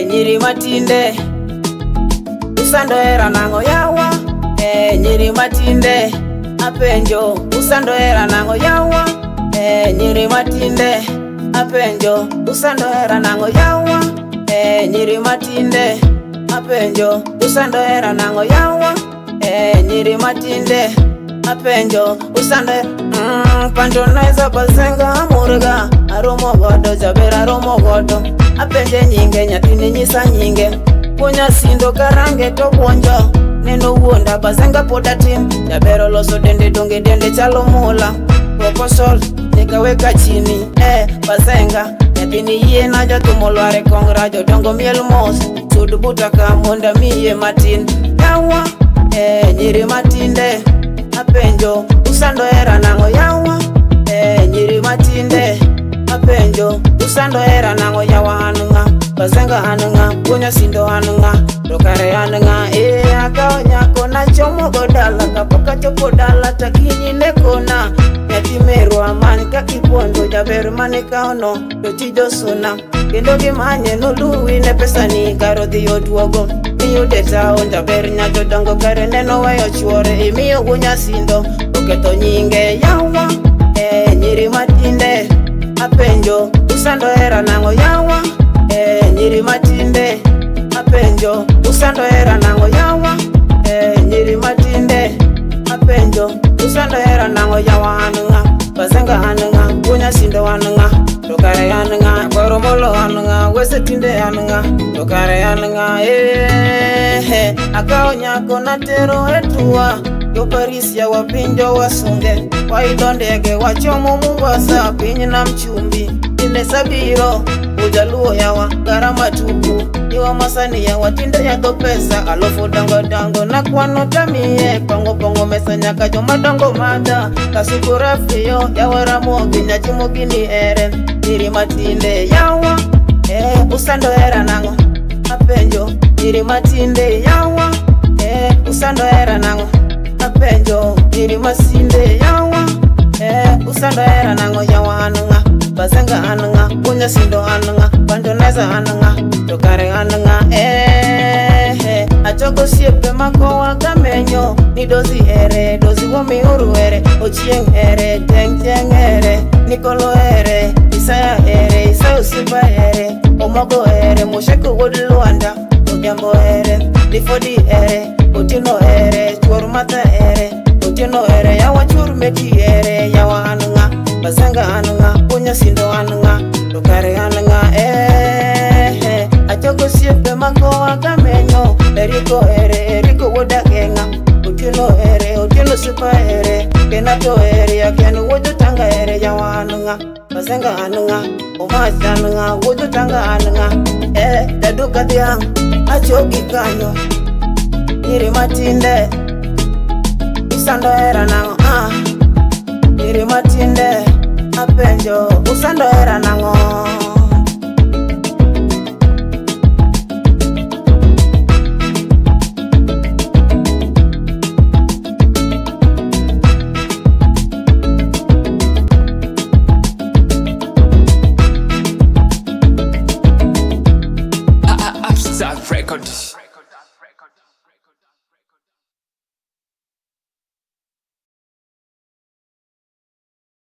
Nyiri matinde usando era nango yawa. Nyiri matinde apenjo usando era nango yawa. Nyiri matinde apenjo usando era nango yawa. Nyiri matinde apenjo usando era nango yawa. Nyiri matinde apenjo usando panto naisa basenga murga aromo godo jabera aromo godo apenje nyinge nyatini nyisa nyinge punya sindo karange to bonjo neno wuonda basenga podatin jabero loso dende donge dende chalo mula proposal nikaweka chini basenga nyatini yie na jatumolware kongra jodongo miel mos sud butaka monda miye matin yawa. Nyiri matinde apenjo usando era nango yawa. Nyiri matinde apenjo usando era nango yawa hanunga basenga hanunga punya sindo hanunga dokare hanunga akao nyako na chomo godala kapoka chopo dala takinyi nekona nyatimeru amani kakipondo jaberu manikao no dotijo suna kendo gimanye nuluwi ne pesani karo dhiyo duogo miyo deta onda ber nyato dongo kare neno wayo chuore imiyo gunya sindo oketo nyinge yawa. Nyiri matinde apenjo usando era nango yawa. Nyiri matinde apenjo usando era nango yawa. Nyiri matinde apenjo usando era nango yawa hanunga basenga hanunga punya sindo hanunga dokare hanunga koromolo hanunga wese tinde hanunga dokare hanunga akao nyako na tero etua yo Parisia wapinjo wasunge waidondege wachomo Mombasa pinyi na mchumbi ine sabiro ujaluo yawa garama tuku iwa masani ya watinde ya do pesa alofu dango dango na kwano tamie pongo pongo mesa nyaka joma dango mada kasukura fiyo yawa ramogi nyachi ni ere. Nyiri matinde yawa. Usando era nango apenjo nyiri matinde yawa. Usando era nango apenjo nyiri masinde yawa. Usando era nango yawa hanunga basenga hanunga punya sindo hanunga panto neza hanunga dokare hanunga. Achoko siepe makowa gamenyo ni dozi ere dozi womi uru ere ochieng ere teng teng ere nikolo ere isaya ere isayo sipa ere omogo ere mosheko wodluanda ojambo ere lifodi ere otino ere chuor mata ere otino ere yawa chuor meti ere yawa hanunga basenga hanunga punya sindo hanunga dokare hanunga. Achoko siepe makowa gamenyo eriko ere eriko wodakenga utino ere utino sipa ere kenato ere yakenu wodo tanga ere yawa hanunga basenga hanunga omacha hanunga wodo tanga hanunga. Daduka diang achoki kanyo nyiri matinde usando era nango. Nyiri matinde apenjo usando era nango